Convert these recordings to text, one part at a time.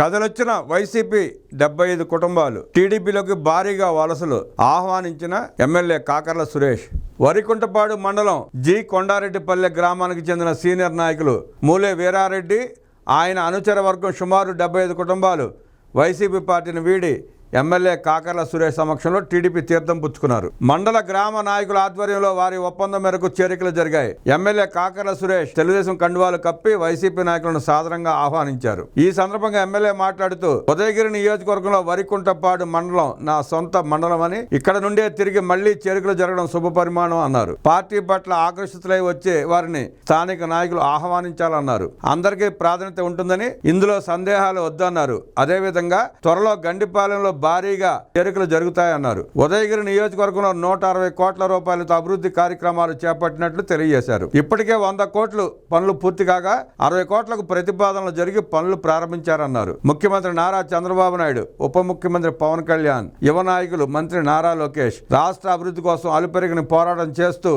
కదలొచ్చిన YCP 75 కుటుంబాలు టీడీపీలోకి భారీగా వలసలు ఆహ్వానించిన ఎమ్మెల్యే కాకర్ల సురేష్. వరికుంటపాడు మండలం జి కొండారెడ్డిపల్లె గ్రామానికి చెందిన సీనియర్ నాయకులు మూలే వీరారెడ్డి ఆయన అనుచర వర్గం సుమారు 75 కుటుంబాలు వైసీపీ పార్టీని వీడి ఎమ్మెల్యే కాకర్ల సురేష్ సమక్షంలో టీడీపీ తీర్థం పుచ్చుకున్నారు. మండల గ్రామ నాయకుల ఆధ్వర్యంలో వారి ఒప్పందం మేరకు చేరికలు జరిగాయి. ఎమ్మెల్యే కాకర్ల సురేష్ తెలుగుదేశం కండువాలు కప్పి వైసీపీ నాయకులను సాదరంగా ఆహ్వానించారు. ఈ సందర్భంగా ఎమ్మెల్యే మాట్లాడుతూ ఉదయగిరి నియోజకవర్గంలో వరికుంటపాడు మండలం నా సొంత మండలం అని, ఇక్కడ నుండే తిరిగి మళ్లీ చేరికలు జరగడం శుభపరిమాణం అన్నారు. పార్టీ పట్ల ఆకర్షితులై వచ్చే వారిని స్థానిక నాయకులు ఆహ్వానించాలన్నారు. అందరికీ ప్రాధాన్యత ఉంటుందని, ఇందులో సందేహాలు వద్దన్నారు. అదేవిధంగా త్వరలో గండిపాలెంలో భారీగా చేరికలు జరుగుతాయన్నారు. ఉదయగిరి నియోజకవర్గంలో 160 కోట్ల రూపాయలతో అభివృద్ధి కార్యక్రమాలు చేపట్టినట్లు తెలియజేశారు. ఇప్పటికే 100 కోట్లు పనులు పూర్తి కాగా 60 కోట్లకు ప్రతిపాదనలు జరిగి పనులు ప్రారంభించారన్నారు. ముఖ్యమంత్రి నారా చంద్రబాబు నాయుడు, ఉప ముఖ్యమంత్రి పవన్ కళ్యాణ్, యువ నాయకులు మంత్రి నారా లోకేష్ రాష్ట్ర అభివృద్ధి కోసం అలుపెరిగిన పోరాటం చేస్తూ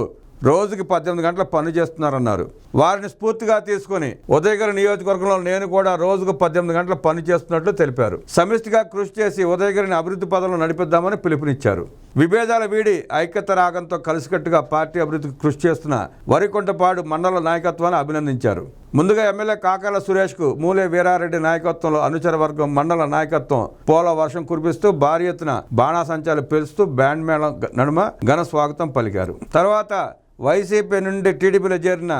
రోజుకి 18 గంటల పని చేస్తున్నారన్నారు. వారిని స్ఫూర్తిగా తీసుకుని ఉదయగిరి నియోజకవర్గంలో నేను కూడా రోజుకు 18 గంటల పని చేస్తున్నట్లు తెలిపారు. సమిష్టిగా కృషి చేసి ఉదయగిరిని అభివృద్ధి పదంలో నడిపిద్దామని పిలుపునిచ్చారు. విభేదాల వీడి ఐక్యత రాగంతో కలిసికట్టుగా పార్టీ అభివృద్ధికి కృషి చేస్తున్న వరికుంటపాడు మండల నాయకత్వాన్ని అభినందించారు. ముందుగా ఎమ్మెల్యే కాకర్ల సురేష్ కు మూలే వీరారెడ్డి నాయకత్వంలో అనుచర వర్గం మండల నాయకత్వం పోల వర్షం కురిపిస్తూ భారీ ఎత్తున బాణాసంచాలు పేలుస్తూ బ్యాండ్ మేళం నడుమ ఘన స్వాగతం పలికారు. తర్వాత వైసీపీ నుండి టీడీపీలో చేరిన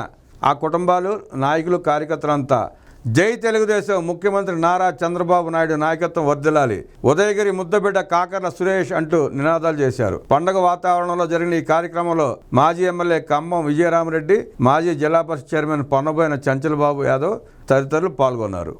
ఆ కుటుంబాలు, నాయకులు, కార్యకర్తలంతా జై తెలుగుదేశం, ముఖ్యమంత్రి నారా చంద్రబాబు నాయుడు నాయకత్వం వర్ధిల్లాలి, ఉదయగిరి ముద్దబిడ్డ కాకర్ల సురేష్ అంటూ నినాదాలు చేశారు. పండుగ వాతావరణంలో జరిగిన ఈ కార్యక్రమంలో మాజీ ఎమ్మెల్యే ఖమ్మం విజయరామరెడ్డి, మాజీ జిల్లా పరిషత్ చైర్మన్ పొన్నబోయిన చంచలబాబు యాదవ్ తదితరులు పాల్గొన్నారు.